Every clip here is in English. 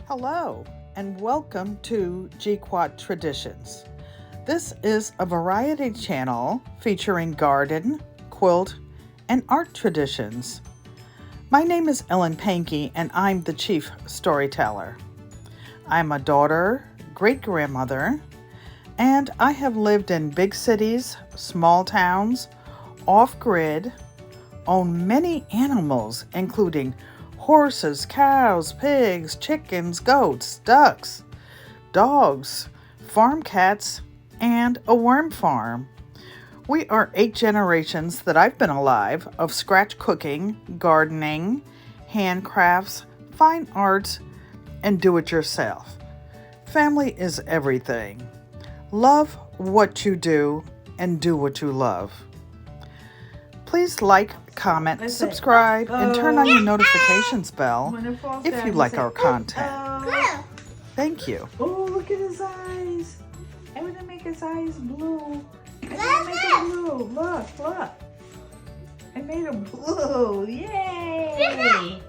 Hello and welcome to GQUAT Traditions. This is a variety channel featuring garden, quilt, and art traditions. My name is Ellen Pankey and I'm the chief storyteller. I'm a daughter, great-grandmother, and I have lived in big cities, small towns, off-grid, own many animals including horses, cows, pigs, chickens, goats, ducks, dogs, farm cats, and a worm farm. We are 8 generations that I've been alive of scratch cooking, gardening, handcrafts, fine arts, and do-it-yourself. Family is everything. Love what you do and do what you love. Please like, comment, subscribe, and turn on your notifications bell if you like our content. Thank you. Oh, look at his eyes. I'm going to make his eyes blue. I'm going to make them blue. Look. I made them blue. Yay.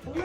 Look.